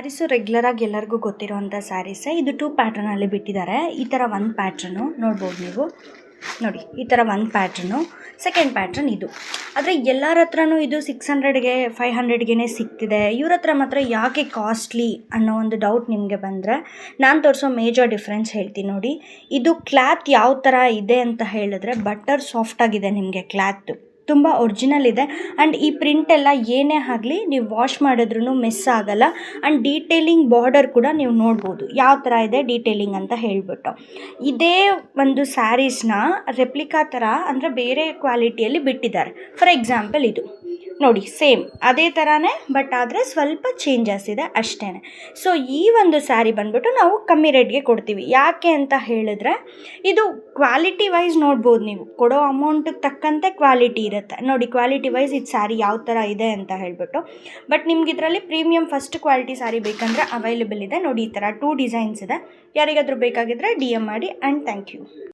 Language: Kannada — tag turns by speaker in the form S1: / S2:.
S1: ಸ್ಯಾರೀಸು ರೆಗ್ಯುಲರಾಗಿ ಎಲ್ಲರಿಗೂ ಗೊತ್ತಿರೋವಂಥ ಸ್ಯಾರೀಸೇ. ಇದು 2 ಪ್ಯಾಟ್ರನಲ್ಲಿ ಬಿಟ್ಟಿದ್ದಾರೆ. ಈ ಥರ ಒಂದು ಪ್ಯಾಟ್ರನು ನೋಡ್ಬೋದು ನೀವು. ನೋಡಿ, ಈ ಥರ ಒಂದು ಪ್ಯಾಟ್ರನು. ಸೆಕೆಂಡ್ ಪ್ಯಾಟ್ರನ್ ಇದು. ಆದರೆ ಎಲ್ಲರ ಹತ್ರನೂ ಇದು 600ಗೆ 500ಗೆ ಸಿಗ್ತಿದೆ. ಇವ್ರ ಹತ್ರ ಮಾತ್ರ ಯಾಕೆ ಕಾಸ್ಟ್ಲಿ ಅನ್ನೋ ಒಂದು ಡೌಟ್ ನಿಮಗೆ ಬಂದರೆ ನಾನು ತೋರಿಸೋ ಮೇಜರ್ ಡಿಫ್ರೆನ್ಸ್ ಹೇಳ್ತೀನಿ ನೋಡಿ. ಇದು ಕ್ಲಾತ್ ಯಾವ ಥರ ಇದೆ ಅಂತ ಹೇಳಿದ್ರೆ ಬಟರ್ ಸಾಫ್ಟಾಗಿದೆ. ನಿಮಗೆ ಕ್ಲಾತು ತುಂಬ ಒರಿಜಿನಲ್ ಇದೆ. ಆ್ಯಂಡ್ ಈ ಪ್ರಿಂಟ್ ಎಲ್ಲ ಏನೇ ಆಗಲಿ ನೀವು ವಾಶ್ ಮಾಡಿದ್ರೂ ಮಿಸ್ ಆಗಲ್ಲ. ಆ್ಯಂಡ್ ಡೀಟೇಲಿಂಗ್ ಬಾರ್ಡರ್ ಕೂಡ ನೀವು ನೋಡ್ಬೋದು ಯಾವ ಥರ ಇದೆ ಡೀಟೇಲಿಂಗ್ ಅಂತ ಹೇಳಿಬಿಟ್ಟು. ಇದೇ ಒಂದು ಸ್ಯಾರೀಸ್ನ ರೆಪ್ಲಿಕಾ ಥರ ಅಂದರೆ ಬೇರೆ ಕ್ವಾಲಿಟಿಯಲ್ಲಿ ಬಿಟ್ಟಿದ್ದಾರೆ. ಫಾರ್ ಎಕ್ಸಾಂಪಲ್ ಇದು ನೋಡಿ, ಸೇಮ್ ಅದೇ ಥರನೇ, ಬಟ್ ಆದರೆ ಸ್ವಲ್ಪ ಚೇಂಜಸ್ ಇದೆ ಅಷ್ಟೇ. ಸೊ ಈ ಒಂದು ಸ್ಯಾರಿ ಬಂದ್ಬಿಟ್ಟು ನಾವು ಕಮ್ಮಿ ರೇಟ್ಗೆ ಕೊಡ್ತೀವಿ. ಯಾಕೆ ಅಂತ ಹೇಳಿದ್ರೆ ಇದು ಕ್ವಾಲಿಟಿ ವೈಸ್ ನೋಡ್ಬೋದು ನೀವು, ಕೊಡೋ ಅಮೌಂಟಿಗೆ ತಕ್ಕಂತೆ ಕ್ವಾಲಿಟಿ ಇರುತ್ತೆ. ನೋಡಿ, ಕ್ವಾಲಿಟಿ ವೈಸ್ ಇದು ಸ್ಯಾರಿ ಯಾವ ಥರ ಇದೆ ಅಂತ ಹೇಳಿಬಿಟ್ಟು. ಬಟ್ ನಿಮ್ಗೆ ಇದರಲ್ಲಿ ಪ್ರೀಮಿಯಮ್ ಫಸ್ಟ್ ಕ್ವಾಲಿಟಿ ಸ್ಯಾರಿ ಬೇಕಂದರೆ ಅವೈಲೇಬಲ್ ಇದೆ. ನೋಡಿ, ಈ ಥರ 2 ಡಿಸೈನ್ಸ್ ಇದೆ. ಯಾರಿಗಾದರೂ ಬೇಕಾಗಿದ್ದರೆ DM ಮಾಡಿ. And thank you.